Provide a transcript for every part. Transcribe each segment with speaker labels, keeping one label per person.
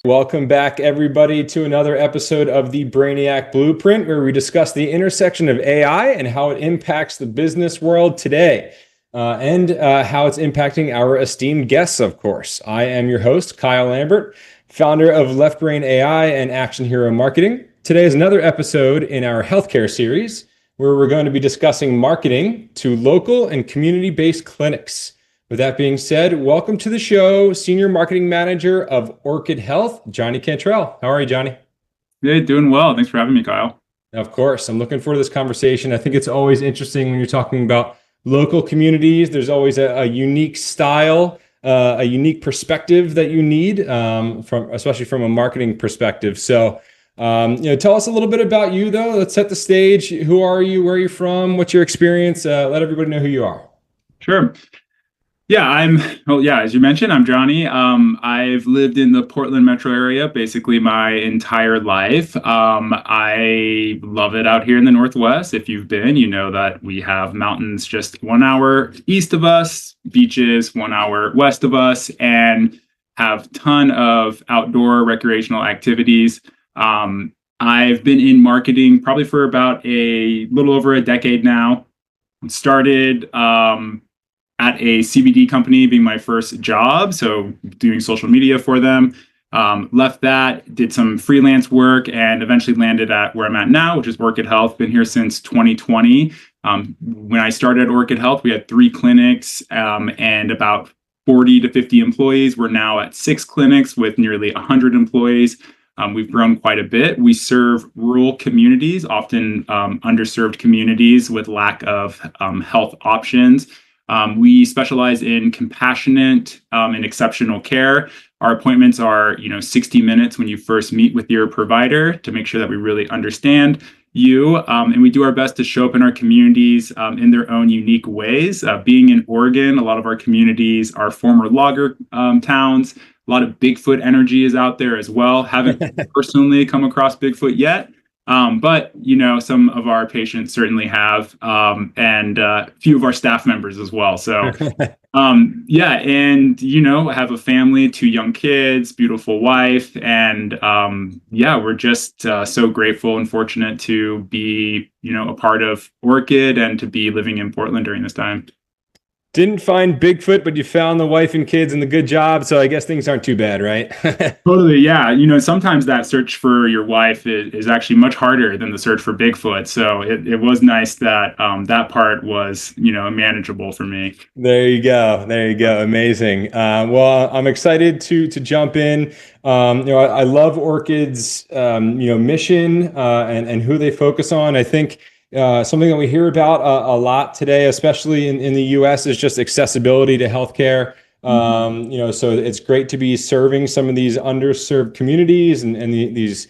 Speaker 1: Welcome back, everybody, to another episode of the Brainiac Blueprint, where we discuss the intersection of AI and how it impacts the business world today, and how it's impacting our esteemed guests, of course. I am your host, Kyle Lambert, founder of Left Brain AI and Action Hero Marketing. Today is another episode in our healthcare series, where we're going to be discussing marketing to local and community-based clinics. With that being said, welcome to the show, Senior Marketing Manager of Orchid Health, Jonny Cantrell. How are you, Jonny?
Speaker 2: Hey, doing well. Thanks for having me, Kyle.
Speaker 1: Of course. I'm looking forward to this conversation. I think it's always interesting when you're talking about local communities. There's always a unique style, a unique perspective that you need, especially from a marketing perspective. So, tell us a little bit about you, though. Let's set the stage. Who are you? Where are you from? What's your experience? Let everybody know who you are.
Speaker 2: Sure. As you mentioned, I'm Jonny. I've lived in the Portland metro area basically my entire life. I love it out here in the Northwest. If you've been, you know that we have mountains just 1 hour east of us, beaches 1 hour west of us, and have a ton of outdoor recreational activities. I've been in marketing probably for about a little over a decade now. Started at a CBD company being my first job, so doing social media for them. Left that, did some freelance work, and eventually landed at where I'm at now, which is Orchid Health. Been here since 2020. When I started Orchid Health, we had 3 clinics and about 40 to 50 employees. We're now at 6 clinics with nearly 100 employees. We've grown quite a bit. We serve rural communities, often underserved communities with lack of health options. We specialize in compassionate and exceptional care. Our appointments are, 60 minutes when you first meet with your provider to make sure that we really understand you. And we do our best to show up in our communities in their own unique ways. Being in Oregon, a lot of our communities are former logger towns. A lot of Bigfoot energy is out there as well. Haven't personally come across Bigfoot yet. But some of our patients certainly have, and a few of our staff members as well. So, I have a family, 2 young kids, beautiful wife, and we're just so grateful and fortunate to be, a part of Orchid and to be living in Portland during this time.
Speaker 1: Didn't find Bigfoot, but you found the wife and kids and the good job. So I guess things aren't too bad, right?
Speaker 2: Totally. Yeah. Sometimes that search for your wife is actually much harder than the search for Bigfoot. So it was nice that that part was, manageable for me.
Speaker 1: There you go. Amazing. Well, I'm excited to jump in. I love Orchid's, mission and who they focus on. I think something that we hear about a lot today, especially in the U.S., is just accessibility to healthcare. So it's great to be serving some of these underserved communities and these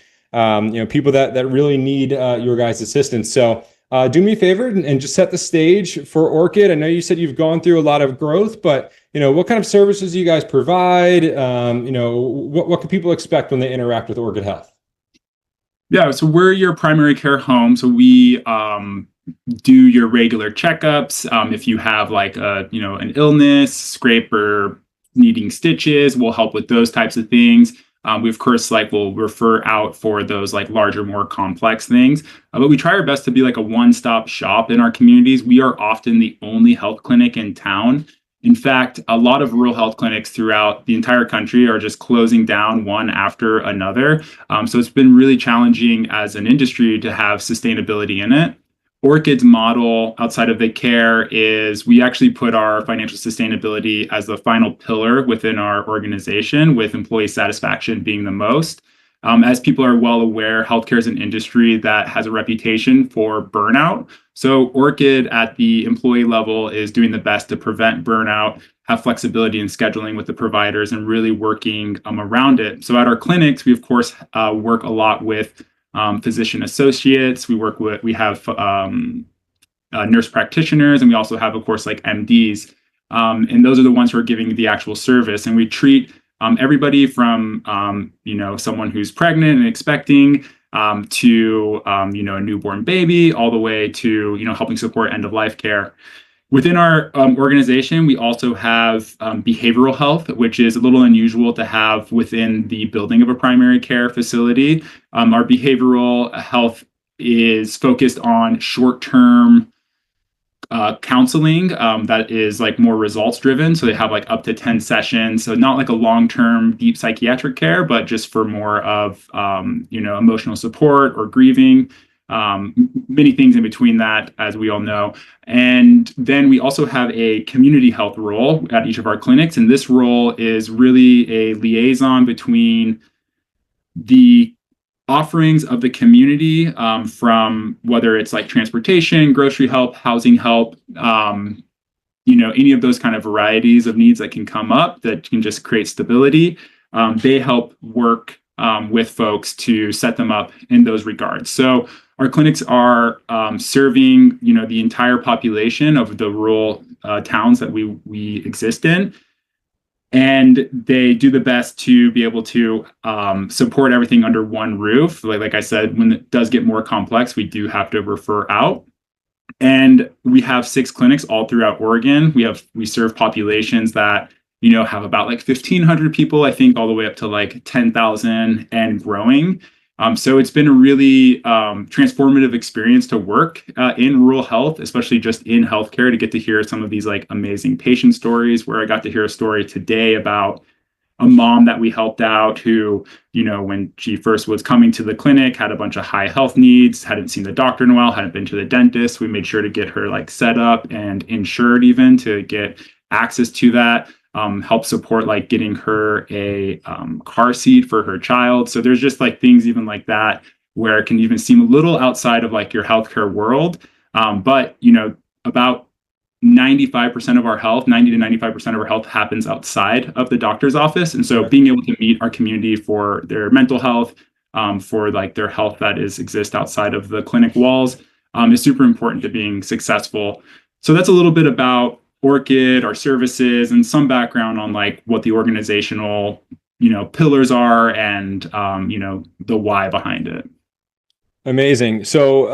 Speaker 1: people that really need your guys' assistance. So do me a favor and just set the stage for Orchid. I know you said you've gone through a lot of growth, but what kind of services do you guys provide? What can people expect when they interact with Orchid Health?
Speaker 2: Yeah, so we're your primary care home. So we do your regular checkups. If you have an illness, scrape, or needing stitches, we'll help with those types of things. We of course will refer out for those larger, more complex things. But we try our best to be a one-stop shop in our communities. We are often the only health clinic in town. In fact, a lot of rural health clinics throughout the entire country are just closing down one after another. So it's been really challenging as an industry to have sustainability in it. Orchid's model outside of the care is we actually put our financial sustainability as the final pillar within our organization, with employee satisfaction being the most. As people are well aware, healthcare is an industry that has a reputation for burnout. So Orchid at the employee level is doing the best to prevent burnout, have flexibility in scheduling with the providers, and really working around it. So at our clinics, we of course work a lot with physician associates. We have nurse practitioners, and we also have, of course, MDs. And those are the ones who are giving the actual service. And we treat everybody from, someone who's pregnant and expecting to, a newborn baby, all the way to, helping support end-of-life care. Within our organization, we also have behavioral health, which is a little unusual to have within the building of a primary care facility. Our behavioral health is focused on short-term counseling that is like more results driven. So they have like up to 10 sessions. So not like a long-term deep psychiatric care, but just for more of, emotional support or grieving, many things in between that, as we all know. And then we also have a community health role at each of our clinics. And this role is really a liaison between the offerings of the community, from whether it's like transportation, grocery help, housing help, any of those kind of varieties of needs that can come up that can just create stability. They help work with folks to set them up in those regards. So our clinics are serving, the entire population of the rural towns that we exist in. And they do the best to be able to support everything under one roof. Like I said, when it does get more complex, we do have to refer out. And we have 6 clinics all throughout Oregon. We serve populations that, have about like 1,500 people, I think, all the way up to like 10,000 and growing. So it's been a really transformative experience to work in rural health, especially just in healthcare, to get to hear some of these like amazing patient stories, where I got to hear a story today about a mom that we helped out who, when she first was coming to the clinic, had a bunch of high health needs, hadn't seen the doctor in a while, hadn't been to the dentist. We made sure to get her like set up and insured even to get access to that. Help support like getting her a car seat for her child. So there's just like things even like that where it can even seem a little outside of like your healthcare world. But about 95% of our health, 90 to 95% of our health happens outside of the doctor's office. And so being able to meet our community for their mental health, for like their health that exists outside of the clinic walls, is super important to being successful. So that's a little bit about Orchid, our services, and some background on like what the organizational, pillars are and, the why behind it.
Speaker 1: Amazing. So,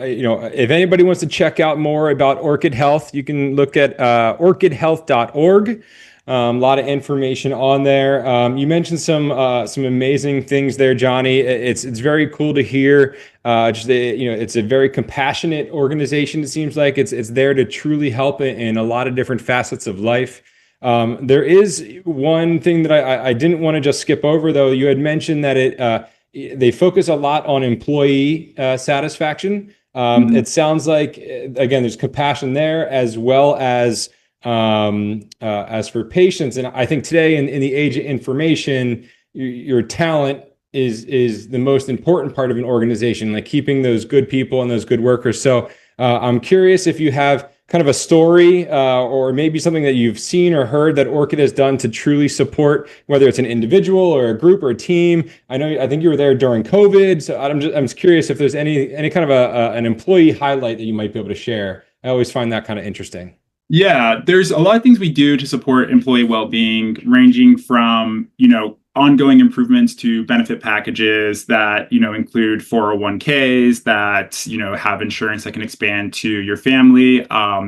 Speaker 1: if anybody wants to check out more about Orchid Health, you can look at orchidhealth.org. A lot of information on there. You mentioned some amazing things there, Jonny. It's very cool to hear. It's a very compassionate organization. It seems like it's there to truly help in a lot of different facets of life. There is one thing that I didn't want to just skip over, though. You had mentioned that they focus a lot on employee satisfaction. It sounds like, again, there's compassion there as well as for patients. And I think today in the age of information, your talent is the most important part of an organization, like keeping those good people and those good workers. So I'm curious if you have kind of a story or maybe something that you've seen or heard that Orchid has done to truly support, whether it's an individual or a group or a team. I think you were there during COVID. So I'm just curious if there's any kind of an employee highlight that you might be able to share. I always find that kind of interesting.
Speaker 2: Yeah, there's a lot of things we do to support employee well-being, ranging from, ongoing improvements to benefit packages that, include 401ks that, have insurance that can expand to your family,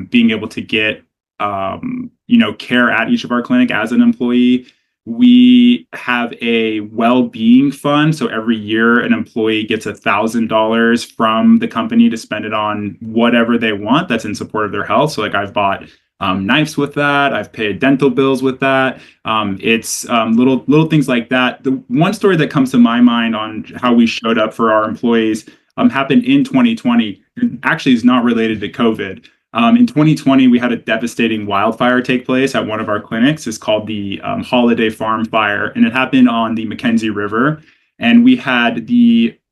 Speaker 2: being able to get, care at each of our clinic as an employee. We have a well-being fund. So every year an employee gets $1,000 from the company to spend it on whatever they want that's in support of their health. So like I've bought knives with that. I've paid dental bills with that. It's little things like that. The one story that comes to my mind on how we showed up for our employees happened in 2020. It actually is not related to COVID. In 2020, we had a devastating wildfire take place at one of our clinics. It's called the Holiday Farm Fire, and it happened on the Mackenzie River. And we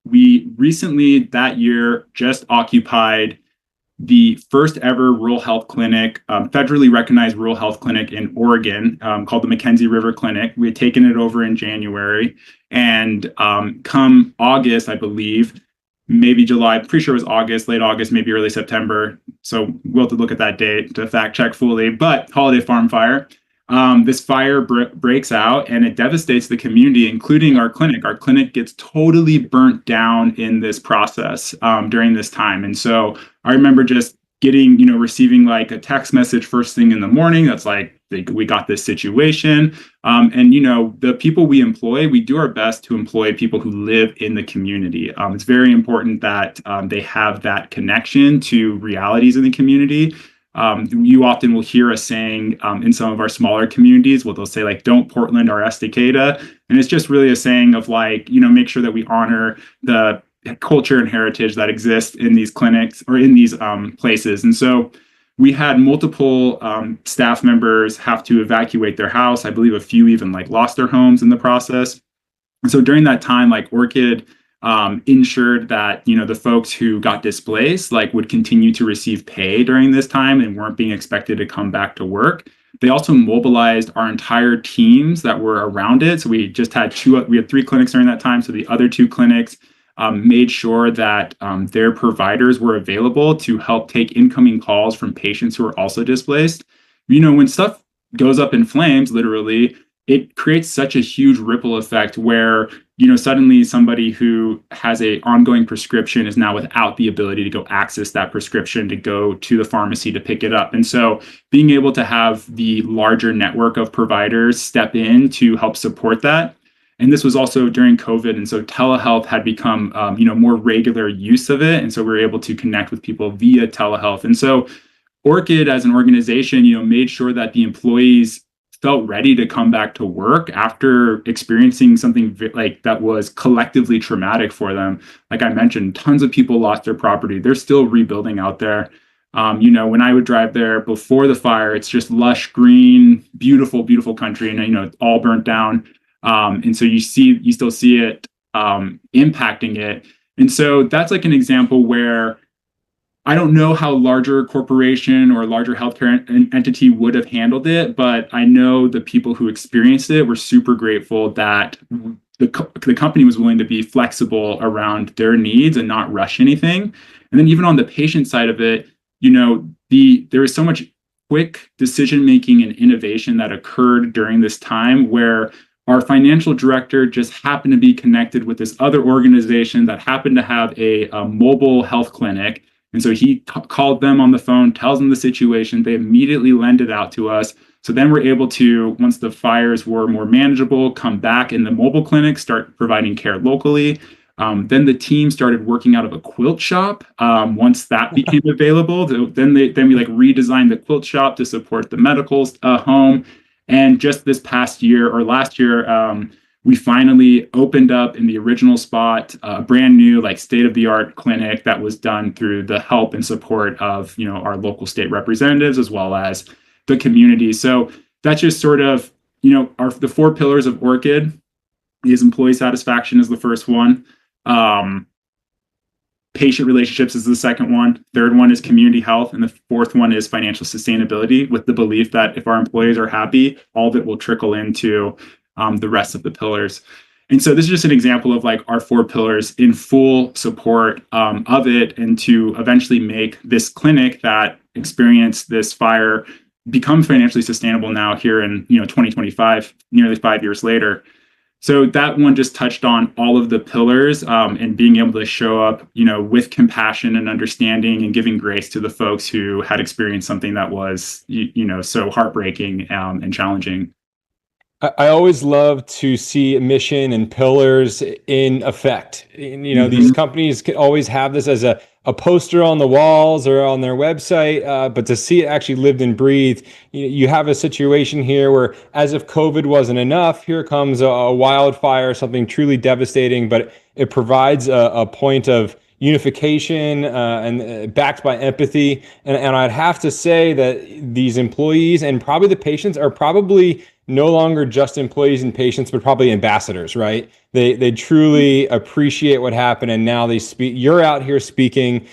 Speaker 2: recently that year just occupied the first ever rural health clinic, federally recognized rural health clinic in Oregon, called the Mackenzie River Clinic. We had taken it over in January, and come August, I believe, maybe July, I'm pretty sure it was August, late August, maybe early September. So we'll have to look at that date to fact check fully. But Holiday Farm Fire, this fire breaks out and it devastates the community, including our clinic. Our clinic gets totally burnt down in this process during this time. And so I remember just getting, receiving like a text message first thing in the morning that's like, we got this situation. And, the people we employ, we do our best to employ people who live in the community. It's very important that they have that connection to realities in the community. You often will hear us saying in some of our smaller communities, they'll say like, don't Portland our Estacada. And it's just really a saying of like, make sure that we honor the culture and heritage that exists in these clinics or in these places. And so we had multiple staff members have to evacuate their house. I believe a few even like lost their homes in the process. And so during that time, like Orchid ensured that, the folks who got displaced like would continue to receive pay during this time and weren't being expected to come back to work. They also mobilized our entire teams that were around it. So we just had we had 3 clinics during that time. So the other 2 clinics made sure that their providers were available to help take incoming calls from patients who are also displaced. When stuff goes up in flames, literally, it creates such a huge ripple effect where, suddenly somebody who has an ongoing prescription is now without the ability to go access that prescription, to go to the pharmacy to pick it up. And so being able to have the larger network of providers step in to help support that. And this was also during COVID. And so telehealth had become, more regular use of it. And so we were able to connect with people via telehealth. And so Orchid as an organization, made sure that the employees felt ready to come back to work after experiencing something like that was collectively traumatic for them. Like I mentioned, tons of people lost their property. They're still rebuilding out there. When I would drive there before the fire, it's just lush green, beautiful, beautiful country. And, it's all burnt down. And so you still see it impacting it. And so that's like an example where I don't know how larger corporation or larger healthcare entity would have handled it, but I know the people who experienced it were super grateful that the company was willing to be flexible around their needs and not rush anything. And then even on the patient side of it, there is so much quick decision-making and innovation that occurred during this time where our financial director just happened to be connected with this other organization that happened to have a mobile health clinic. And so he called them on the phone, tells them the situation. They immediately lend it out to us. So then we're able to, once the fires were more manageable, come back in the mobile clinic, start providing care locally. Then the team started working out of a quilt shop. Once that became available, then we like redesigned the quilt shop to support the medical home. And just this past year or last year, we finally opened up in the original spot a brand new, like state-of-the-art clinic that was done through the help and support of, our local state representatives as well as the community. So that's just sort of, the 4 pillars of Orchid is employee satisfaction is the first one. Patient relationships is the second one. Third one is community health. And the fourth one is financial sustainability, with the belief that if our employees are happy, all of it will trickle into the rest of the pillars. And so this is just an example of like our 4 pillars in full support of it, and to eventually make this clinic that experienced this fire become financially sustainable now here in 2025, nearly 5 years later. So that one just touched on all of the pillars and being able to show up, with compassion and understanding and giving grace to the folks who had experienced something that was, so heartbreaking and challenging.
Speaker 1: I always love to see mission and pillars in effect. And, these companies can always have this as a poster on the walls or on their website, but to see it actually lived and breathed, you have a situation here where, as if COVID wasn't enough, here comes a wildfire, something truly devastating, but it provides a point of unification and backed by empathy. And I'd have to say that these employees and probably the patients are probably no longer just employees and patients, but probably ambassadors, right? They truly appreciate what happened, and now they speak. You're out here speaking,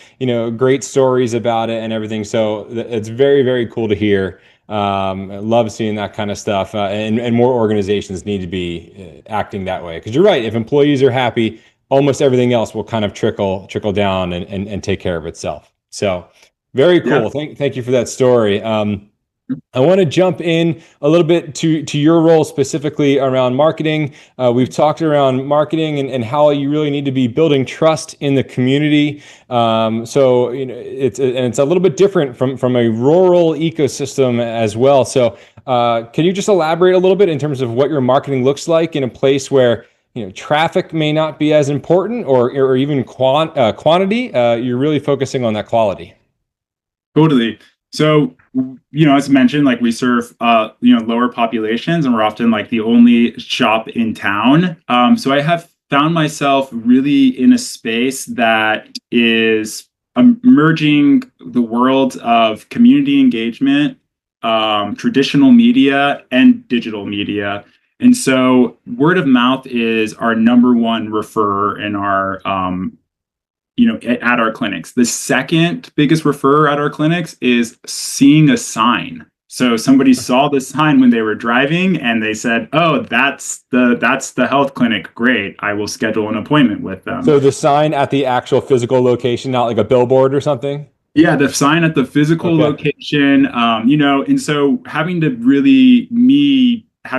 Speaker 1: great stories about it and everything. So it's very, very cool to hear. I love seeing that kind of stuff, and more organizations need to be acting that way. Because you're right, if employees are happy, almost everything else will kind of trickle down and take care of itself. So very cool. Yeah. Thank you for that story. I want to jump in a little bit to your role specifically around marketing. We've talked around marketing and how you really need to be building trust in the community. So it's a little bit different from a rural ecosystem as well. So can you just elaborate a little bit in terms of what your marketing looks like in a place where traffic may not be as important, or even quantity? You're really focusing on that quality.
Speaker 2: Totally. So, as mentioned, like we serve, lower populations, and we're often like the only shop in town. So I have found myself really in a space that is merging the world of community engagement, traditional media, and digital media. And so word of mouth is our number one referrer in our at our clinics. The second biggest referrer at our clinics is seeing a sign. So somebody saw the sign when they were driving and they said, "Oh, that's the health clinic. Great. I will schedule an appointment with them."
Speaker 1: So the sign at the actual physical location, not like a billboard or something?
Speaker 2: Yeah, the sign at the physical location, and so having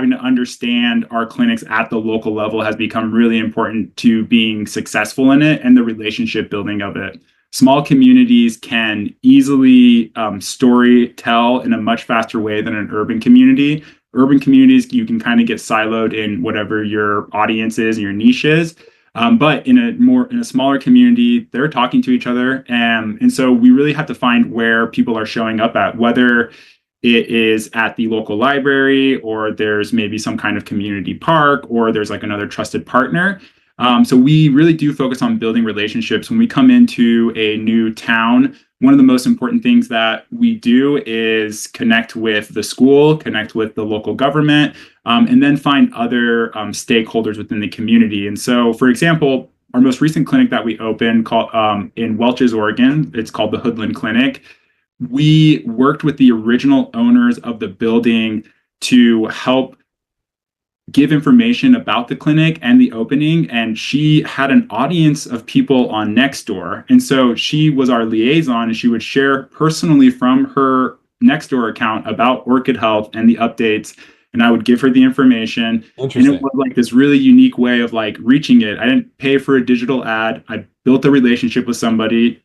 Speaker 2: to understand our clinics at the local level has become really important to being successful in it and the relationship building of it. Small communities can easily story tell in a much faster way than an urban community. Urban communities, you can kind of get siloed in whatever your audience is and your niche is. But in a smaller community, they're talking to each other. And so we really have to find where people are showing up at, whether it is at the local library, or there's maybe some kind of community park, or there's like another trusted partner. So we really do focus on building relationships. When we come into a new town, one of the most important things that we do is connect with the school, connect with the local government, and then find other stakeholders within the community. And so, for example, our most recent clinic that we opened in Welches, Oregon, it's called the Hoodland Clinic. We worked with the original owners of the building to help give information about the clinic and the opening. And she had an audience of people on Nextdoor. And so she was our liaison, and she would share personally from her Nextdoor account about Orchid Health and the updates. And I would give her the information. And it was like this really unique way of like reaching it. I didn't pay for a digital ad. I built a relationship with somebody,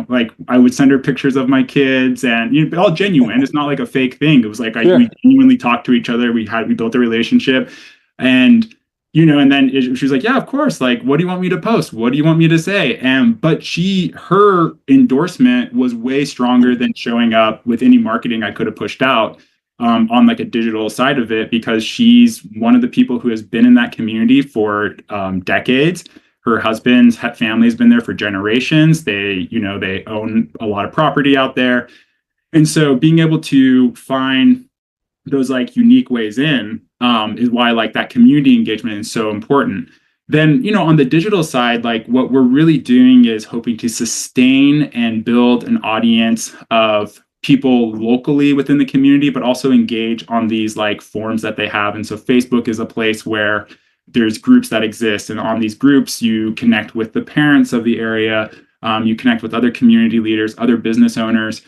Speaker 2: like I would send her pictures of my kids, and all genuine. It's not like a fake thing. It was like we genuinely talked to each other. We built a relationship, and and then she was like, "Yeah, of course. Like, what do you want me to post? What do you want me to say?" But her endorsement was way stronger than showing up with any marketing I could have pushed out on like a digital side of it, because she's one of the people who has been in that community for decades. Her husband's family has been there for generations. They own a lot of property out there. And so being able to find those like unique ways in is why like that community engagement is so important. Then, on the digital side, like what we're really doing is hoping to sustain and build an audience of people locally within the community, but also engage on these like forums that they have. And so Facebook is a place where there's groups that exist, and on these groups you connect with the parents of the area, you connect with other community leaders, other business owners,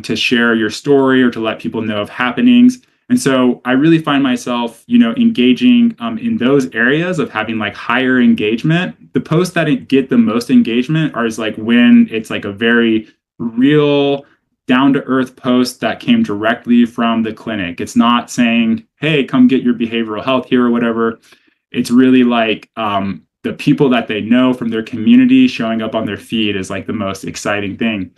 Speaker 2: to share your story or to let people know of happenings. And so I really find myself engaging in those areas of having like higher engagement. The posts that get the most engagement are like when it's like a very real, down-to-earth post that came directly from the clinic. It's not saying, "Hey, come get your behavioral health here," or whatever. It's really like the people that they know from their community showing up on their feed is like the most exciting thing.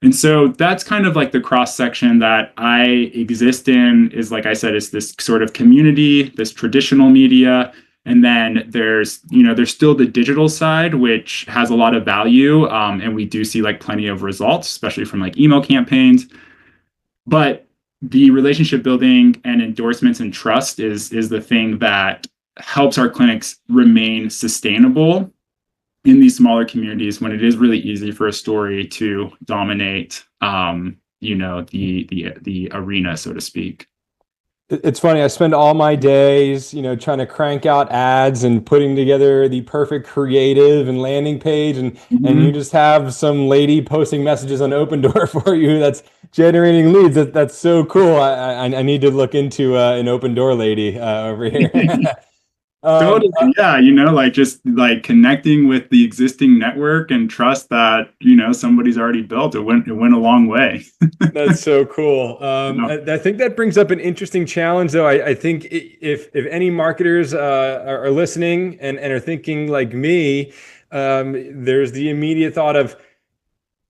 Speaker 2: And so that's kind of like the cross section that I exist in, is like I said, is this sort of community, this traditional media. And then there's still the digital side, which has a lot of value. And we do see like plenty of results, especially from like email campaigns. But the relationship building and endorsements and trust is the thing that helps our clinics remain sustainable in these smaller communities, when it is really easy for a story to dominate, the arena, so to speak.
Speaker 1: It's funny. I spend all my days, trying to crank out ads and putting together the perfect creative and landing page, and you just have some lady posting messages on Open Door for you. That's generating leads. That's so cool. I need to look into an open door lady over here.
Speaker 2: Totally. Yeah. Like just like connecting with the existing network and trust that, somebody's already built. It went a long way.
Speaker 1: That's so cool.
Speaker 2: No.
Speaker 1: I think that brings up an interesting challenge, though. I think if any marketers are listening and are thinking like me, there's the immediate thought of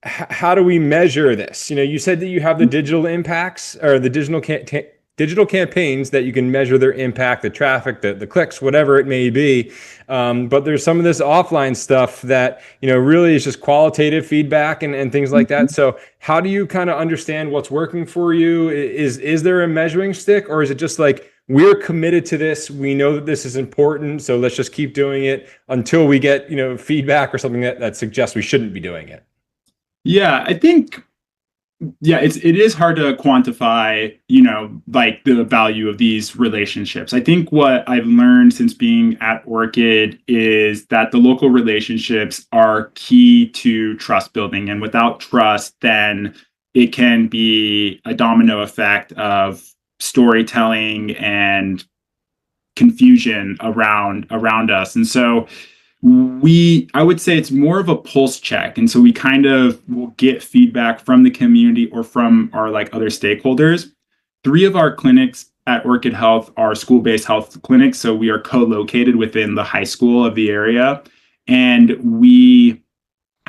Speaker 1: how do we measure this? You said that you have the digital impacts or the digital campaigns that you can measure their impact, the traffic, the clicks, whatever it may be. But there's some of this offline stuff that, really is just qualitative feedback and things like that. So how do you kind of understand what's working for you? Is there a measuring stick, or is it just like, we're committed to this, we know that this is important, so let's just keep doing it until we get, feedback or something that suggests we shouldn't be doing it?
Speaker 2: Yeah, I think, it is hard to quantify, like the value of these relationships. I think what I've learned since being at Orchid is that the local relationships are key to trust building. And without trust, then it can be a domino effect of storytelling and confusion around us. And so I would say it's more of a pulse check. And so we kind of will get feedback from the community or from our like other stakeholders. 3 of our clinics at Orchid Health are school-based health clinics. So we are co-located within the high school of the area. And we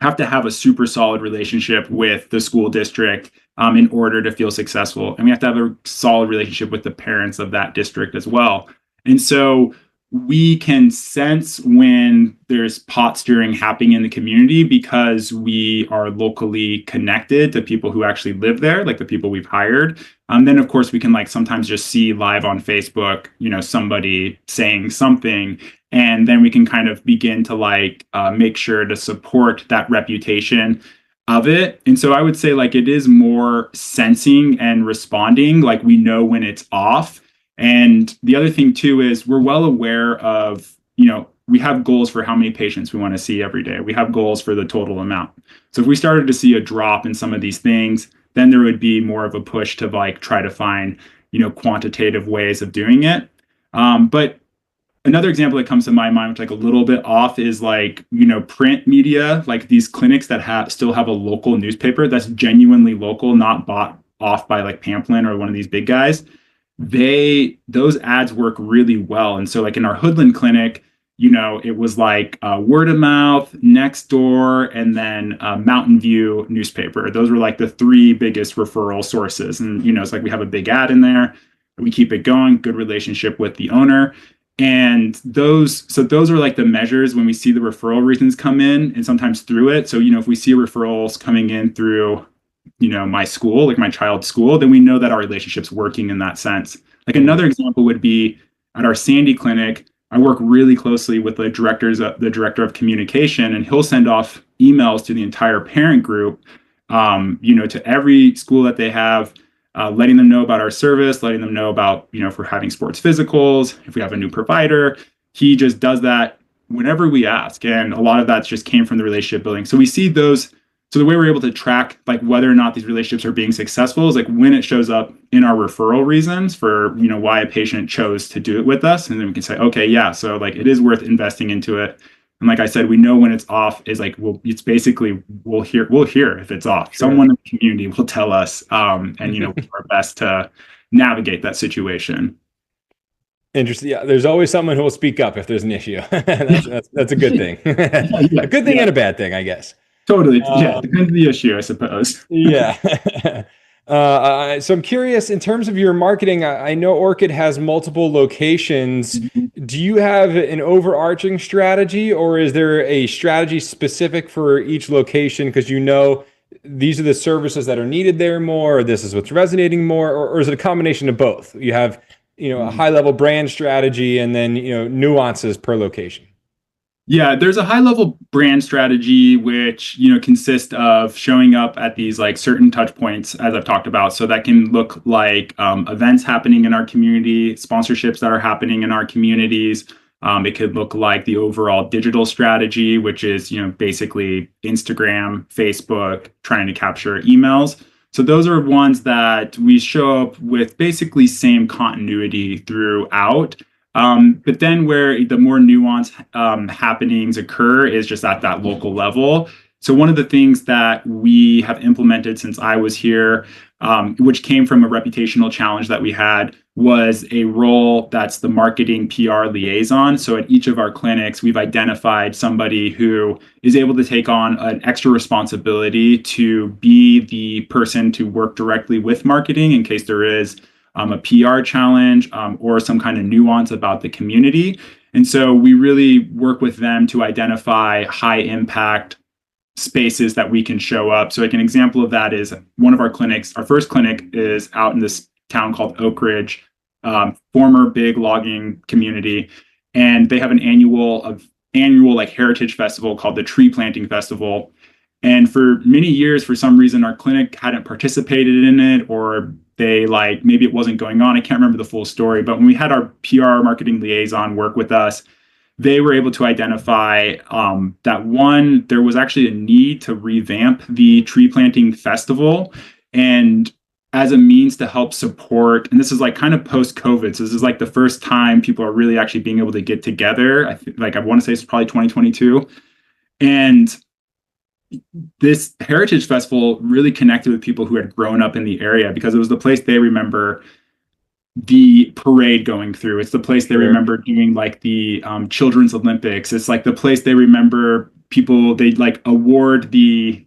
Speaker 2: have to have a super solid relationship with the school district in order to feel successful. And we have to have a solid relationship with the parents of that district as well. And so we can sense when there's pot stirring happening in the community because we are locally connected to people who actually live there, like the people we've hired. Then, of course, we can like sometimes just see live on Facebook, somebody saying something, and then we can kind of begin to like make sure to support that reputation of it. And so I would say like it is more sensing and responding, like we know when it's off. And the other thing too is we're well aware of, we have goals for how many patients we want to see every day. We have goals for the total amount. So if we started to see a drop in some of these things, then there would be more of a push to like try to find, quantitative ways of doing it. But another example that comes to my mind, which like a little bit off, is like, print media, like these clinics that still have a local newspaper that's genuinely local, not bought off by like Pamplin or one of these big guys. Those ads work really well. And so like in our Hoodland clinic, it was like word of mouth, next door, and then Mountain View newspaper. Those were like the 3 biggest referral sources. And, it's like we have a big ad in there. We keep it going, good relationship with the owner. And those are like the measures when we see the referral reasons come in and sometimes through it. So, if we see referrals coming in through my school, like my child's school, then we know that our relationship's working in that sense. Like another example would be at our Sandy clinic, I work really closely with the director of communication, and he'll send off emails to the entire parent group, to every school that they have, letting them know about our service, letting them know about, if we're having sports physicals, if we have a new provider. He just does that whenever we ask. And a lot of that just came from the relationship building. So we see those. So the way we're able to track like whether or not these relationships are being successful is like when it shows up in our referral reasons for, why a patient chose to do it with us. And then we can say, okay, yeah, so like it is worth investing into it. And like I said, we know when it's off is like, it's basically, we'll hear if it's off. Sure. Someone in the community will tell us, and, we'll do our best to navigate that situation.
Speaker 1: Interesting. Yeah, there's always someone who will speak up if there's an issue. that's a good thing. A good thing and a bad thing, I guess.
Speaker 2: Totally. Yeah, depends on the issue, I suppose.
Speaker 1: Yeah. So I'm curious, in terms of your marketing, I know Orchid has multiple locations. Mm-hmm. Do you have an overarching strategy, or is there a strategy specific for each location? Because these are the services that are needed there more, or this is what's resonating more, or is it a combination of both? You have, a high level brand strategy and then, nuances per location.
Speaker 2: Yeah, there's a high level brand strategy, which, consists of showing up at these like certain touch points, as I've talked about. So that can look like events happening in our community, sponsorships that are happening in our communities. It could look like the overall digital strategy, which is, basically Instagram, Facebook, trying to capture emails. So those are ones that we show up with basically same continuity throughout. But then where the more nuanced happenings occur is just at that local level. So one of the things that we have implemented since I was here, which came from a reputational challenge that we had, was a role that's the marketing PR liaison. So at each of our clinics, we've identified somebody who is able to take on an extra responsibility to be the person to work directly with marketing in case there is a PR challenge or some kind of nuance about the community. And so we really work with them to identify high impact spaces that we can show up. So like an example of that is one of our clinics, our first clinic is out in this town called Oak Ridge, former big logging community. And they have an annual like heritage festival called the Tree Planting Festival. And for many years, for some reason, our clinic hadn't participated in it, or they like, maybe it wasn't going on. I can't remember the full story, but when we had our PR marketing liaison work with us, they were able to identify that one, there was actually a need to revamp the tree planting festival. And as a means to help support, and this is like kind of post-COVID. So this is like the first time people are really actually being able to get together. I want to say it's probably 2022. And this Heritage Festival really connected with people who had grown up in the area because it was the place they remember the parade going through. It's the place they remember doing like the Children's Olympics. It's like the place they remember people, they like award the,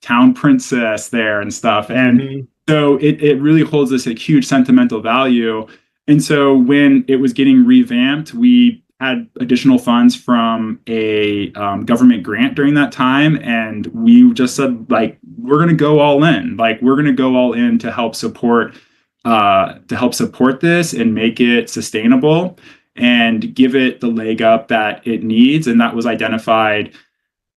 Speaker 2: town princess there and stuff. And so it really holds this a huge sentimental value. And so when it was getting revamped, we had additional funds from a government grant during that time. And we just said, like, we're going to go all in. Like, we're going to go all in to help support this and make it sustainable and give it the leg up that it needs. And that was identified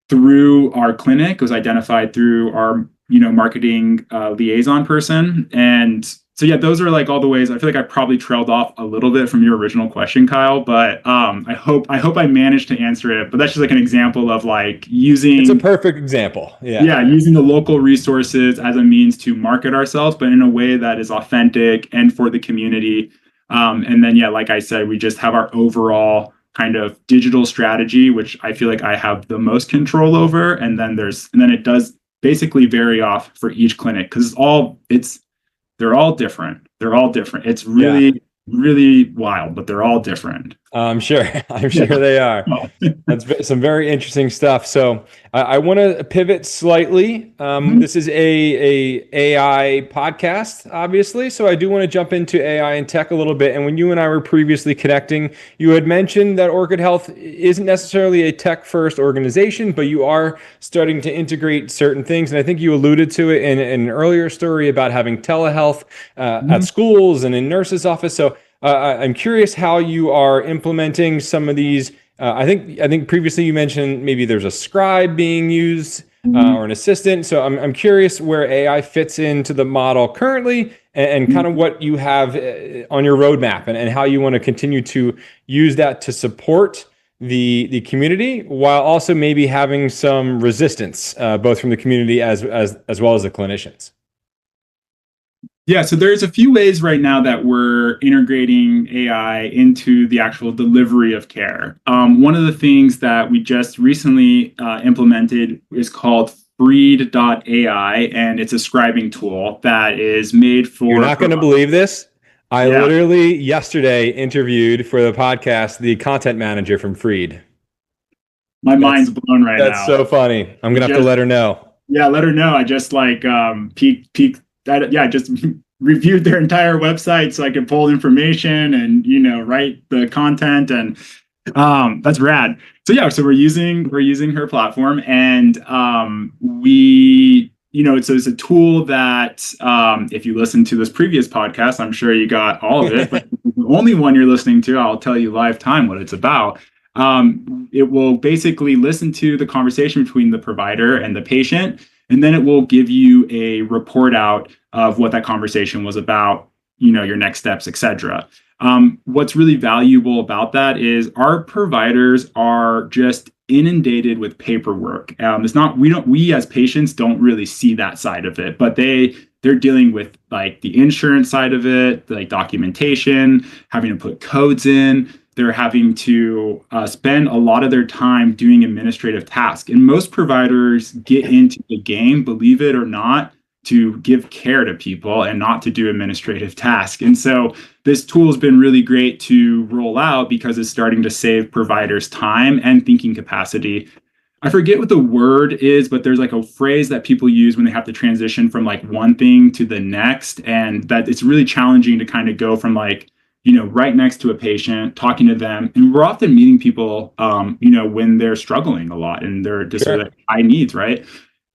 Speaker 2: through our clinic. It was identified through our, marketing liaison person. And so, yeah, those are like all the ways. I feel like I probably trailed off a little bit from your original question, Kyle, but I hope I managed to answer it. But that's just like an example of like using.
Speaker 1: It's a perfect example. Yeah.
Speaker 2: Yeah. Using the local resources as a means to market ourselves, but in a way that is authentic and for the community. And then, yeah, like I said, we just have our overall kind of digital strategy, which I feel like I have the most control over. And then it does basically vary off for each clinic because they're all different. It's really, really wild, but they're all different.
Speaker 1: I'm sure they are. That's some very interesting stuff. So I want to pivot slightly. This is a AI podcast, obviously. So I do want to jump into AI and tech a little bit. And when you and I were previously connecting, you had mentioned that Orchid Health isn't necessarily a tech first organization, but you are starting to integrate certain things. And I think you alluded to it in an earlier story about having telehealth at schools and in nurses' office. So I'm curious how you are implementing some of these. I think previously you mentioned maybe there's a scribe being used or an assistant. So I'm curious where AI fits into the model currently and kind of what you have on your roadmap and how you want to continue to use that to support the community while also maybe having some resistance both from the community as well as the clinicians.
Speaker 2: Yeah, so there's a few ways right now that we're integrating AI into the actual delivery of care. One of the things that we just recently implemented is called Freed.ai, and it's a scribing tool that is made for...
Speaker 1: You're not going to believe this. I literally yesterday interviewed for the podcast the content manager from Freed.
Speaker 2: My mind's blown right now.
Speaker 1: That's so funny. I'm going to have to let her know.
Speaker 2: Yeah, let her know. I just like peeked. I just reviewed their entire website so I could pull information and, write the content, and that's rad. So yeah, so we're using her platform, and it's a tool that if you listen to this previous podcast, I'm sure you got all of it, but the only one you're listening to, I'll tell you live time what it's about. It will basically listen to the conversation between the provider and the patient, and then it will give you a report out of what that conversation was about, your next steps, etc. What's really valuable about that is our providers are just inundated with paperwork. It's not, we as patients don't really see that side of it, but they're dealing with like the insurance side of it, like documentation, having to put codes in. They're having to spend a lot of their time doing administrative tasks. And most providers get into the game, believe it or not, to give care to people and not to do administrative tasks. And so this tool has been really great to roll out because it's starting to save providers time and thinking capacity. I forget what the word is, but there's like a phrase that people use when they have to transition from like one thing to the next. And that it's really challenging to kind of go from like, right next to a patient, talking to them. And we're often meeting people, when they're struggling a lot and they're just like high needs, right?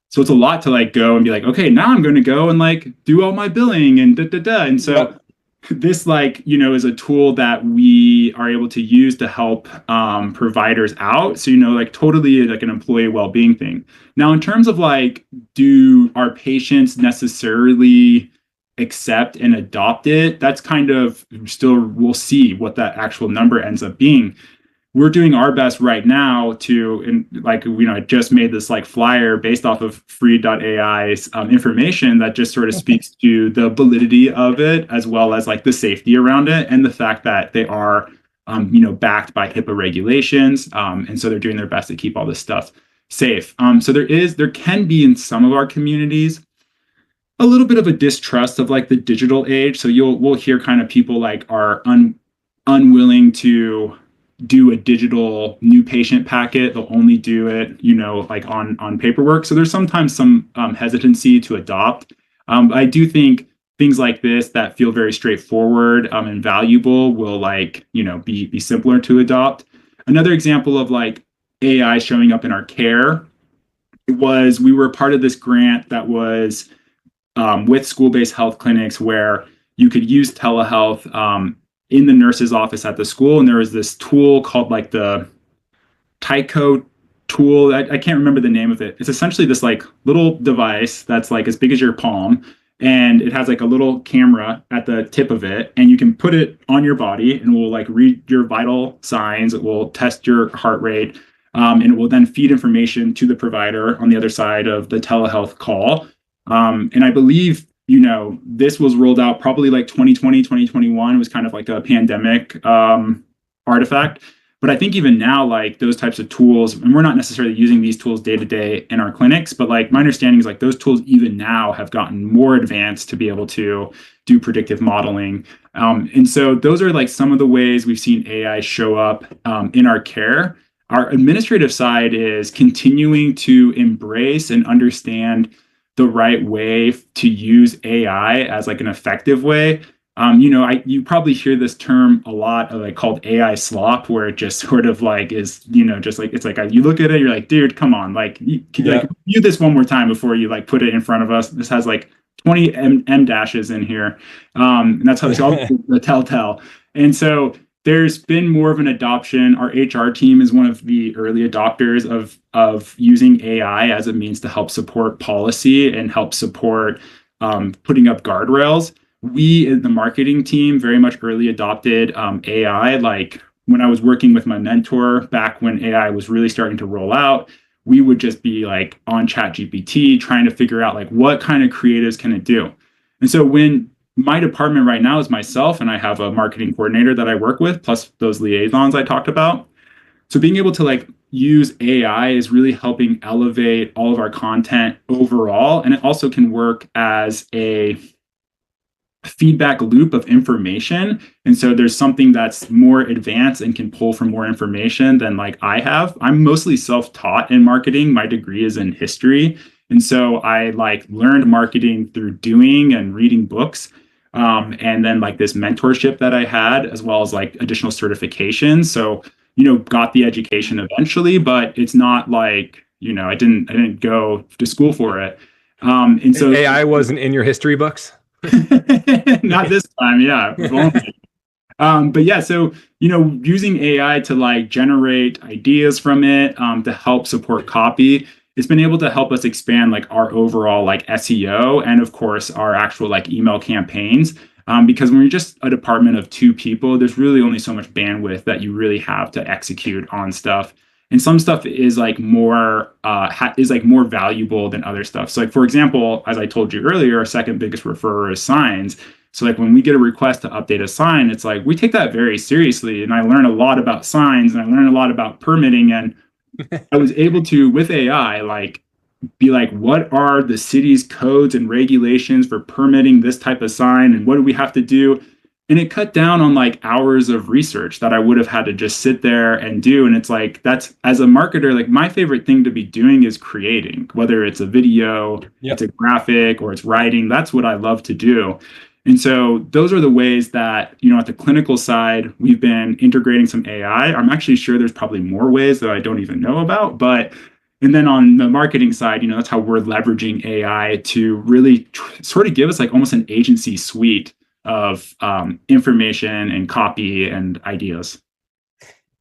Speaker 2: So it's a lot to like go and be like, okay, now I'm going to go and like do all my billing and And so this like, is a tool that we are able to use to help providers out. So, like totally like an employee well-being thing. Now, in terms of like, do our patients necessarily accept and adopt it? That's kind of still, we'll see what that actual number ends up being. We're doing our best right now to, I just made this like flyer based off of free.ai's information that just sort of speaks to the validity of it, as well as like the safety around it and the fact that they are, backed by HIPAA regulations. And so they're doing their best to keep all this stuff safe. So there can be in some of our communities a little bit of a distrust of like the digital age. So we'll hear kind of people like are unwilling to do a digital new patient packet. They'll only do it, like on paperwork. So there's sometimes some hesitancy to adopt. I do think things like this that feel very straightforward and valuable will be simpler to adopt. Another example of like AI showing up in our care was we were part of this grant that was with school-based health clinics where you could use telehealth in the nurse's office at the school. And there was this tool called like the Tyco tool. I can't remember the name of it. It's essentially this like little device that's like as big as your palm. And it has like a little camera at the tip of it. And you can put it on your body and it will like read your vital signs. It will test your heart rate. And it will then feed information to the provider on the other side of the telehealth call. And I believe this was rolled out probably like 2020, 2021. It was kind of like a pandemic artifact. But I think even now, like those types of tools, and we're not necessarily using these tools day to day in our clinics, but like my understanding is like those tools even now have gotten more advanced to be able to do predictive modeling. And so those are like some of the ways we've seen AI show up in our care. Our administrative side is continuing to embrace and understand the right way to use AI as like an effective way. You probably hear this term a lot, like called AI slop, where it just sort of like is, just like it's like you look at it, you're like, dude, come on, like, can you like view this one more time before you like put it in front of us? This has like 20 M dashes in here, and that's how it's all the telltale. And so there's been more of an adoption. Our HR team is one of the early adopters of using AI as a means to help support policy and help support putting up guardrails. We in the marketing team very much early adopted AI. Like when I was working with my mentor back when AI was really starting to roll out, we would just be like on ChatGPT trying to figure out like what kind of creatives can it do. And so when my department right now is myself, and I have a marketing coordinator that I work with, plus those liaisons I talked about. So being able to like use AI is really helping elevate all of our content overall. And it also can work as a feedback loop of information. And so there's something that's more advanced and can pull from more information than like I have. I'm mostly self-taught in marketing. My degree is in history. And so I like learned marketing through doing and reading books. And then like this mentorship that I had, as well as like additional certifications. So, got the education eventually, but it's not like, I didn't go to school for it. And so
Speaker 1: AI wasn't in your history books?
Speaker 2: Not this time. Yeah. But yeah, so, using AI to like generate ideas from it, to help support copy, it's been able to help us expand like our overall like SEO and of course our actual like email campaigns. Because when you're just a department of 2 people, there's really only so much bandwidth that you really have to execute on stuff. And some stuff is like more more valuable than other stuff. So like, for example, as I told you earlier, our second biggest referrer is signs. So like when we get a request to update a sign, it's like we take that very seriously. And I learn a lot about signs and I learn a lot about permitting. And I was able to, with AI, like be like, what are the city's codes and regulations for permitting this type of sign? And what do we have to do? And it cut down on like hours of research that I would have had to just sit there and do. And it's like, that's, as a marketer, like my favorite thing to be doing is creating, whether it's a video, it's a graphic, or it's writing. That's what I love to do. And so those are the ways that, at the clinical side, we've been integrating some AI. I'm actually sure there's probably more ways that I don't even know about, and then on the marketing side, that's how we're leveraging AI to really sort of give us like almost an agency suite of information and copy and ideas.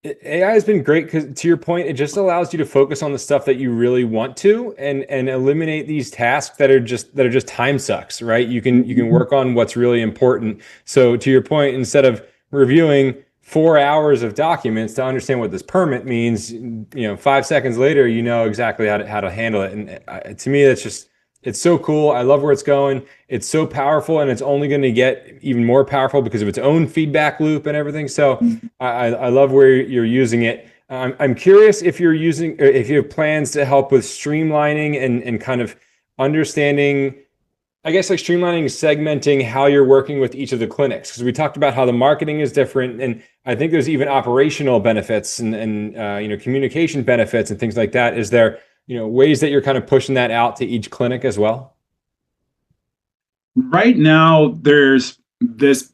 Speaker 1: AI has been great because, to your point, it just allows you to focus on the stuff that you really want to, and eliminate these tasks that are just time sucks, right? You can work on what's really important. So to your point, instead of reviewing 4 hours of documents to understand what this permit means, 5 seconds later, exactly how to handle it. And to me, it's so cool. I love where it's going. It's so powerful, and it's only going to get even more powerful because of its own feedback loop and everything. So I love where you're using it. I'm curious if if you have plans to help with streamlining and kind of understanding, I guess, like streamlining, segmenting how you're working with each of the clinics. Because we talked about how the marketing is different, and I think there's even operational benefits and communication benefits and things like that. Is there ways that you're kind of pushing that out to each clinic as well?
Speaker 2: Right now, there's this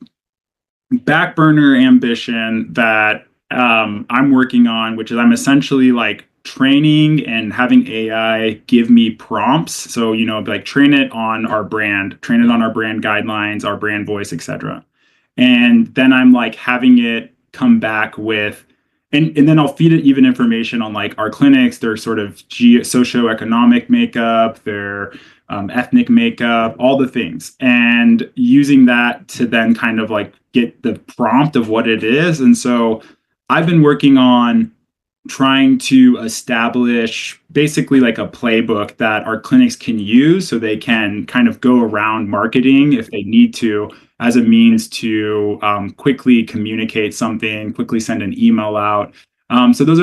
Speaker 2: back burner ambition that I'm working on, which is I'm essentially like training and having AI give me prompts. So, like train it on our brand guidelines, our brand voice, etc. And then I'm like having it come back with, and then I'll feed it even information on like our clinics, their sort of socioeconomic makeup, their ethnic makeup, all the things, and using that to then kind of like get the prompt of what it is. And so I've been working on trying to establish basically like a playbook that our clinics can use so they can kind of go around marketing if they need to, as a means to quickly communicate something, quickly send an email out. So those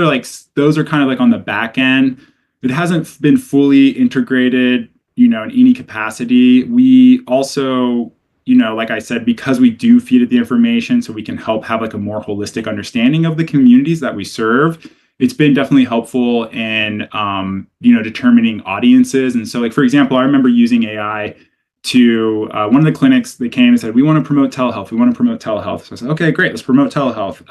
Speaker 2: are kind of like on the back end. It hasn't been fully integrated, in any capacity. We also, like I said, because we do feed it the information so we can help have like a more holistic understanding of the communities that we serve. It's been definitely helpful in, determining audiences. And so like, for example, I remember using AI to one of the clinics. They came and said, we want to promote telehealth. So I said, okay, great, let's promote telehealth.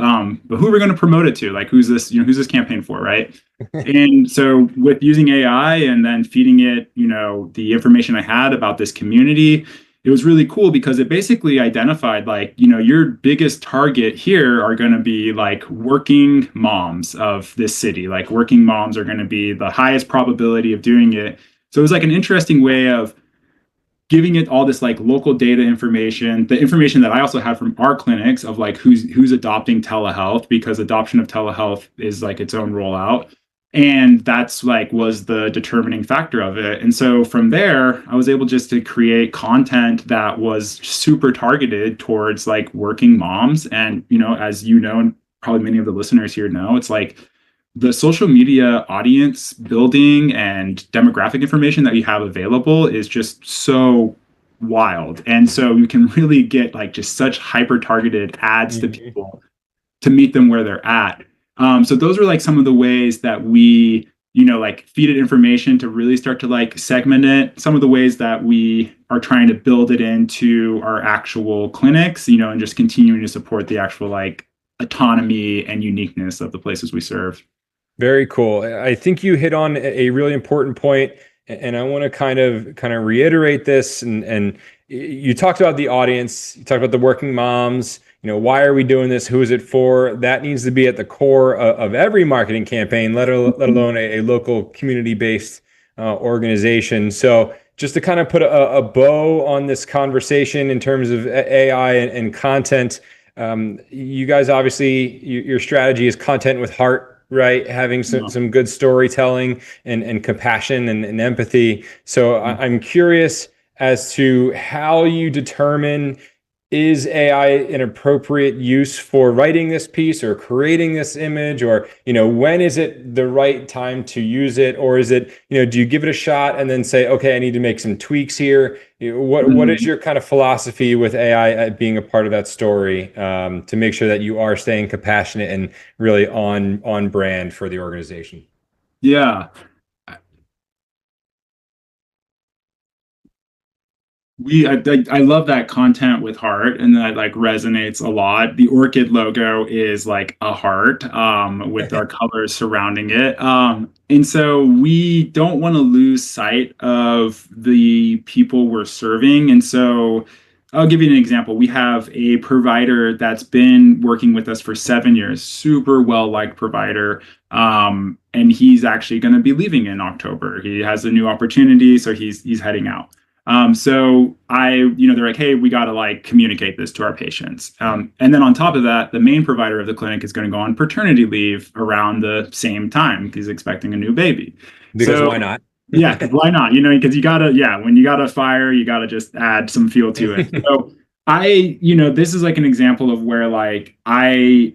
Speaker 2: But who are we going to promote it to? Like, who's this campaign for, right? And so with using AI and then feeding it, the information I had about this community, it was really cool because it basically identified like, your biggest target here are going to be like working moms of this city. Like working moms are going to be the highest probability of doing it. So it was like an interesting way of giving it all this like local data information, the information that I also have from our clinics of like who's adopting telehealth, because adoption of telehealth is like its own rollout. And that's like was the determining factor of it. And so from there, I was able just to create content that was super targeted towards like working moms. And, as and probably many of the listeners here know, it's like the social media audience building and demographic information that you have available is just so wild. And so you can really get like just such hyper targeted ads to people to meet them where they're at. So those are like some of the ways that we, like feed it information to really start to like segment it. Some of the ways that we are trying to build it into our actual clinics, and just continuing to support the actual like autonomy and uniqueness of the places we serve.
Speaker 1: Very cool. I think you hit on a really important point, and I want to kind of reiterate this. And you talked about the audience, you talked about the working moms. Why are we doing this? Who is it for? That needs to be at the core of every marketing campaign, let alone a local community-based organization. So just to kind of put a bow on this conversation in terms of AI and content, you guys obviously, your strategy is content with heart, right? Having some good storytelling and compassion and empathy. So I'm curious as to how you determine, is AI an appropriate use for writing this piece or creating this image, or, when is it the right time to use it? Or is it, do you give it a shot and then say, okay, I need to make some tweaks here? What is your kind of philosophy with AI being a part of that story, to make sure that you are staying compassionate and really on brand for the organization?
Speaker 2: Yeah. I love that content with heart, and that like resonates a lot. The Orchid logo is like a heart, with our colors surrounding it. And so we don't want to lose sight of the people we're serving. And so I'll give you an example. We have a provider that's been working with us for 7 years, super well-liked provider. And he's actually going to be leaving in October. He has a new opportunity, so he's heading out. So they're like, hey, we got to like communicate this to our patients. And then on top of that, the main provider of the clinic is going to go on paternity leave around the same time. He's expecting a new baby.
Speaker 1: Because why not?
Speaker 2: Yeah, why not? Because when you got a fire, you got to just add some fuel to it. So this is like an example of where like I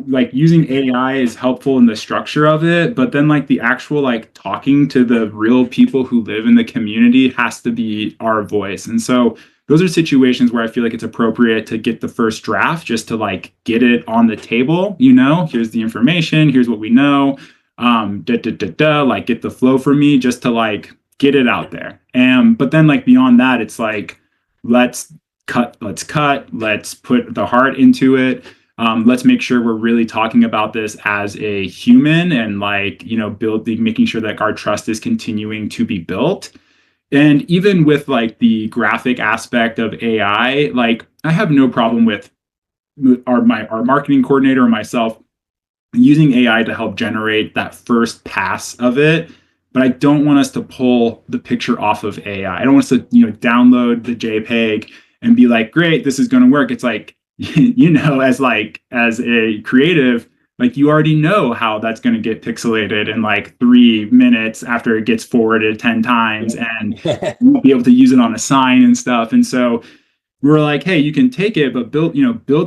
Speaker 2: like using AI is helpful in the structure of it, but then like the actual like talking to the real people who live in the community has to be our voice. And so those are situations where I feel like it's appropriate to get the first draft just to like get it on the table. Here's the information, here's what we know, like get the flow for me just to like get it out there. But then like beyond that, it's like, let's cut, let's put the heart into it. Let's make sure we're really talking about this as a human, and like, making sure that our trust is continuing to be built. And even with like the graphic aspect of AI, like I have no problem with our marketing coordinator or myself using AI to help generate that first pass of it. But I don't want us to pull the picture off of AI. I don't want us to, download the JPEG and be like, great, this is going to work. It's like, as a creative, like you already know how that's going to get pixelated in like 3 minutes after it gets forwarded 10 times, and you'll be able to use it on a sign and stuff. And so we're like, hey, you can take it, but build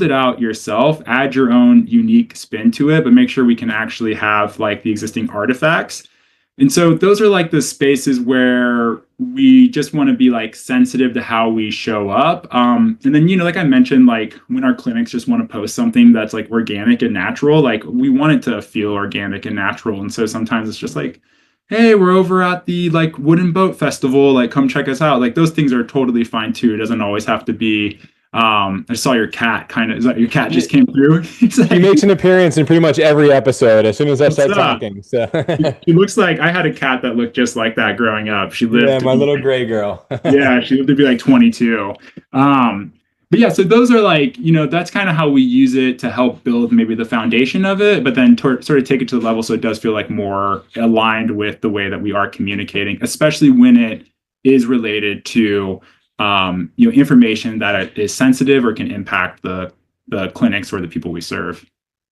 Speaker 2: it out yourself, add your own unique spin to it, but make sure we can actually have like the existing artifacts. And so those are like the spaces where we just want to be like sensitive to how we show up. And then, like I mentioned, like when our clinics just want to post something that's like organic and natural, like we want it to feel organic and natural. And so sometimes it's just like, hey, we're over at the like Wooden Boat Festival, like come check us out. Like those things are totally fine too. It doesn't always have to be, I saw your cat is that your cat just came through? Like,
Speaker 1: he makes an appearance in pretty much every episode as soon as I start talking. So
Speaker 2: he looks like, I had a cat that looked just like that growing up. She lived
Speaker 1: my little gray girl.
Speaker 2: Yeah, she lived to be like 22. But yeah, so those are like, that's kind of how we use it to help build maybe the foundation of it, but then sort of take it to the level so it does feel like more aligned with the way that we are communicating, especially when it is related to information that is sensitive or can impact the clinics or the people we serve.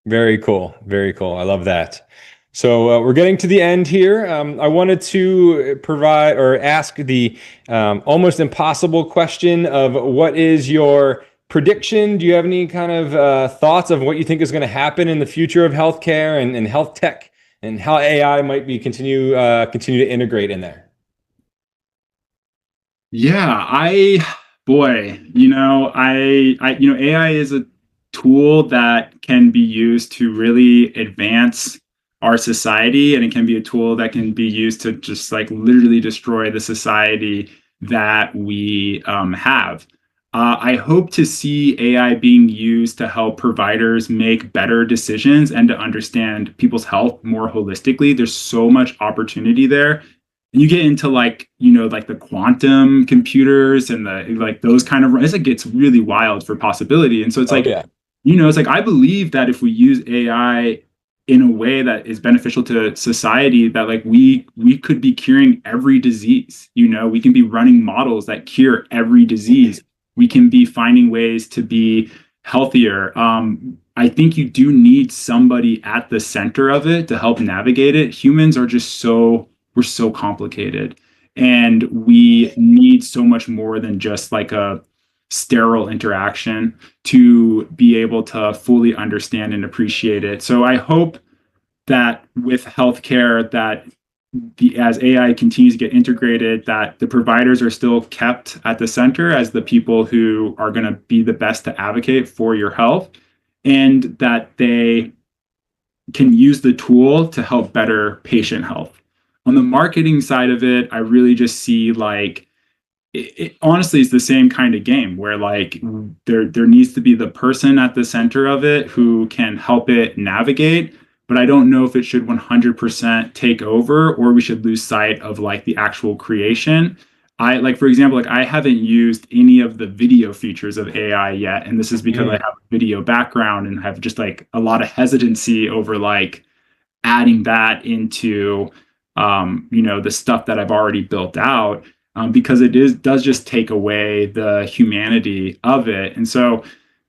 Speaker 1: Very cool. Very cool. I love that. So we're getting to the end here. I wanted to provide or ask the almost impossible question of what is your prediction? Do you have any kind of thoughts of what you think is going to happen in the future of healthcare and health tech, and how AI might be continue to integrate in there?
Speaker 2: Yeah, AI is a tool that can be used to really advance our society, and it can be a tool that can be used to just like literally destroy the society that we have. I hope to see AI being used to help providers make better decisions and to understand people's health more holistically. There's so much opportunity there. And you get into like the quantum computers and the like those kind of, it gets really wild for possibility. And so it's it's like I believe that if we use AI in a way that is beneficial to society, that like we could be curing every disease. We can be running models that cure every disease. We can be finding ways to be healthier. I think you do need somebody at the center of it to help navigate it. Humans are just we're so complicated, and we need so much more than just like a sterile interaction to be able to fully understand and appreciate it. So I hope that with healthcare, that as AI continues to get integrated, that the providers are still kept at the center as the people who are going to be the best to advocate for your health, and that they can use the tool to help better patient health. On the marketing side of it, I really just see like it honestly is the same kind of game where like there needs to be the person at the center of it who can help it navigate, but I don't know if it should 100% take over, or we should lose sight of like the actual creation. I like, for example, like I haven't used any of the video features of AI yet, and this is because I have a video background and have just like a lot of hesitancy over like adding that into the stuff that I've already built out, because does just take away the humanity of it. And so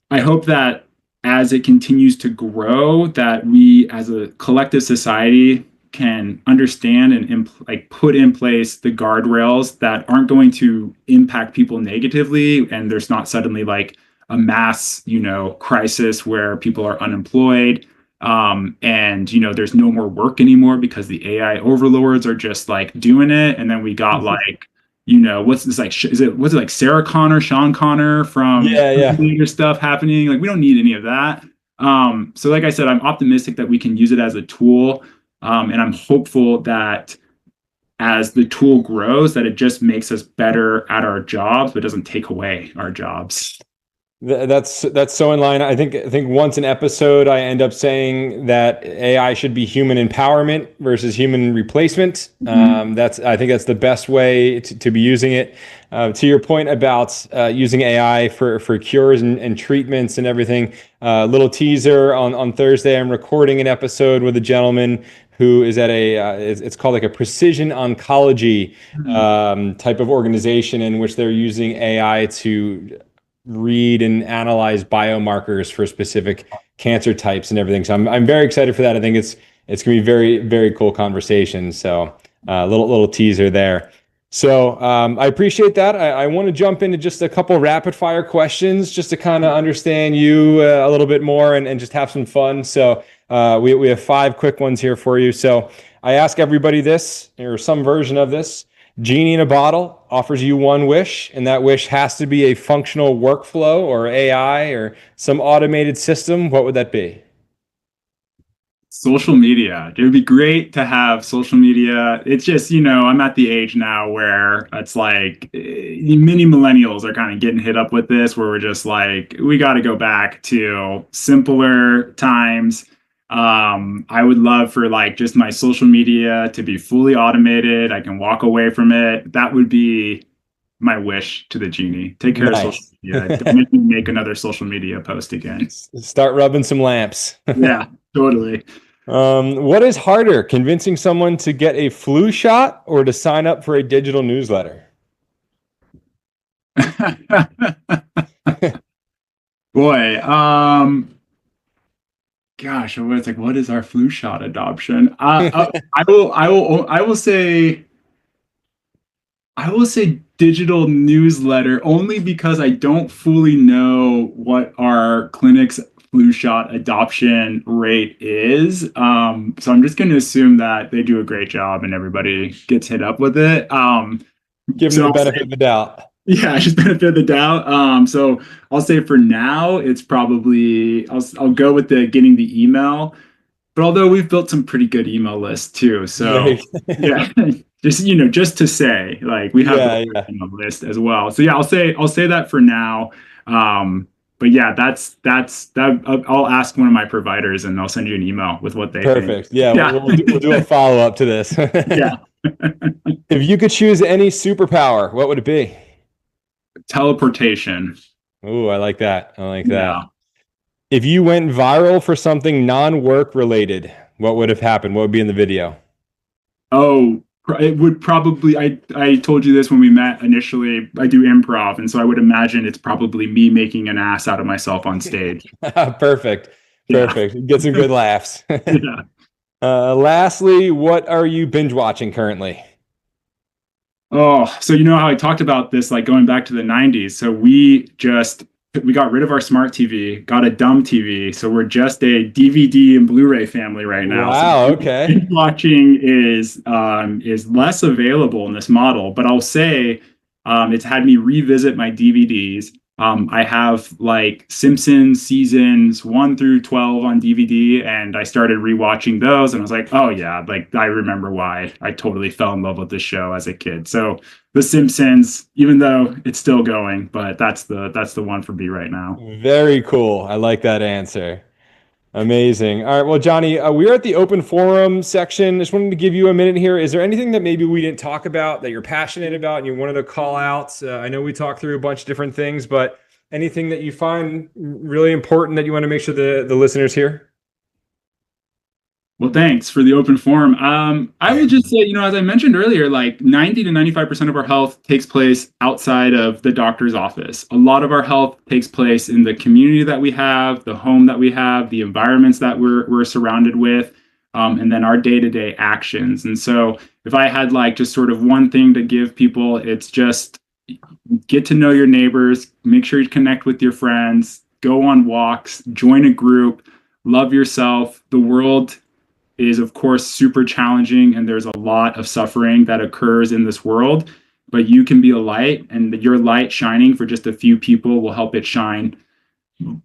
Speaker 2: I hope that as it continues to grow, that we as a collective society can understand and like put in place the guardrails that aren't going to impact people negatively, and there's not suddenly like a mass crisis where people are unemployed, and there's no more work anymore because the AI overlords are just like doing it. And then we got like what's this like was it like Sarah Connor, Sean Connor from stuff happening? Like we don't need any of that. So like I said, I'm optimistic that we can use it as a tool, and I'm hopeful that as the tool grows, that it just makes us better at our jobs, but doesn't take away our jobs.
Speaker 1: That's so in line. I think once an episode, I end up saying that AI should be human empowerment versus human replacement. I think that's the best way to be using it. To your point about using AI for cures and treatments and everything, little teaser on Thursday, I'm recording an episode with a gentleman who is at it's called like a precision oncology type of organization, in which they're using AI to read and analyze biomarkers for specific cancer types and everything. So I'm very excited for that. I think it's going to be very, very cool conversation. So little teaser there. So I appreciate that. I want to jump into just a couple rapid fire questions just to kind of understand you a little bit more and just have some fun. So we have 5 quick ones here for you. So I ask everybody this, or some version of this. Genie in a bottle offers you one wish, and that wish has to be a functional workflow or AI or some automated system. What would that be?
Speaker 2: Social media. It would be great to have social media. It's just, I'm at the age now where it's like mini millennials are kind of getting hit up with this, where we're just like, we got to go back to simpler times. I would love for like just my social media to be fully automated. I can walk away from it. That would be my wish to the genie. Take care of social media. Don't make me make another social media post again.
Speaker 1: Start rubbing some lamps.
Speaker 2: Yeah, totally.
Speaker 1: What is harder, convincing someone to get a flu shot or to sign up for a digital newsletter?
Speaker 2: Boy, gosh, it's like, what is our flu shot adoption? I will say digital newsletter, only because I don't fully know what our clinic's flu shot adoption rate is. So I'm just going to assume that they do a great job and everybody gets hit up with it.
Speaker 1: Give them the benefit of the doubt.
Speaker 2: Yeah, just benefit of the doubt. So I'll say for now, it's probably I'll go with the getting the email. But although we've built some pretty good email lists too, so yeah, just to say, like we have an email list as well. So yeah, I'll say that for now. But yeah, that's that. I'll ask one of my providers and I'll send you an email with what they
Speaker 1: Perfect.
Speaker 2: think.
Speaker 1: Yeah, we'll do a follow up to this.
Speaker 2: Yeah.
Speaker 1: If you could choose any superpower, what would it be?
Speaker 2: Teleportation.
Speaker 1: Ooh, I like that. Yeah. If you went viral for something non-work related, what would have happened? What would be in the video?
Speaker 2: Oh, it would probably, I told you this when we met initially, I do improv. And so I would imagine it's probably me making an ass out of myself on stage.
Speaker 1: Perfect.
Speaker 2: Yeah.
Speaker 1: Perfect. Get some good laughs.
Speaker 2: Yeah.
Speaker 1: Lastly, what are you binge watching currently?
Speaker 2: Oh, so you know how I talked about this, like going back to the 90s. So we got rid of our smart TV, got a dumb TV. So we're just a DVD and Blu-ray family right now. So
Speaker 1: Wow. Okay.
Speaker 2: binge watching is less available in this model, but I'll say it's had me revisit my DVDs. I have like Simpsons seasons 1 through 12 on DVD, and I started rewatching those, and I was like, oh yeah, like I remember why I totally fell in love with this show as a kid. So The Simpsons, even though it's still going, but that's the one for me right now.
Speaker 1: Very cool. I like that answer. Amazing. All right. Well, Jonny, we're at the open forum section. Just wanted to give you a minute here. Is there anything that maybe we didn't talk about that you're passionate about and you wanted to call out? I know we talked through a bunch of different things, but anything that you find really important that you want to make sure the listeners hear?
Speaker 2: Well, thanks for the open forum. I would just say, as I mentioned earlier, like 90 to 95% of our health takes place outside of the doctor's office. A lot of our health takes place in the community that we have, the home that we have, the environments that we're surrounded with, and then our day-to-day actions. And so if I had like just sort of one thing to give people, it's just get to know your neighbors, make sure you connect with your friends, go on walks, join a group, love yourself. The world is of course super challenging, and there's a lot of suffering that occurs in this world, but you can be a light, and your light shining for just a few people will help it shine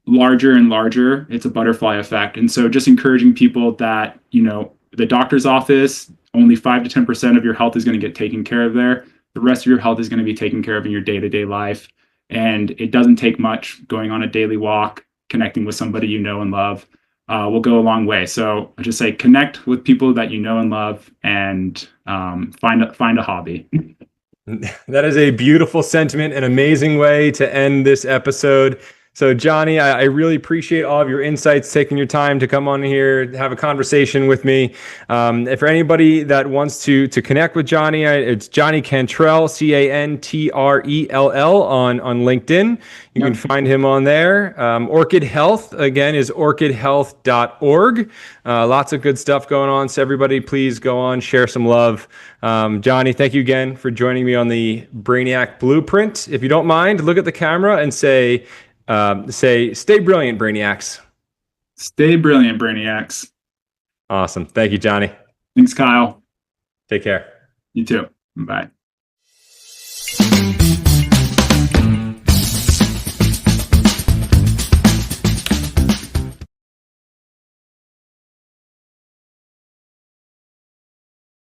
Speaker 2: larger and larger. It's a butterfly effect. And so just encouraging people that, the doctor's office, only 5 to 10% of your health is going to get taken care of there. The rest of your health is going to be taken care of in your day-to-day life. And it doesn't take much. Going on a daily walk, connecting with somebody you know and love, will go a long way. So I just say connect with people that you know and love, and find a hobby.
Speaker 1: That is a beautiful sentiment, an amazing way to end this episode. So, Jonny, I really appreciate all of your insights, taking your time to come on here, have a conversation with me. If for anybody that wants to connect with Jonny, it's Jonny Cantrell, Cantrell on LinkedIn. You can find him on there. Orchid Health, again, is orchidhealth.org. Lots of good stuff going on. So everybody, please go on, share some love. Jonny, thank you again for joining me on the Brainiac Blueprint. If you don't mind, look at the camera and say, stay brilliant, Brainiacs.
Speaker 2: Stay brilliant, Brainiacs.
Speaker 1: Awesome. Thank you, Jonny.
Speaker 2: Thanks, Kyle.
Speaker 1: Take care.
Speaker 2: You too. Bye.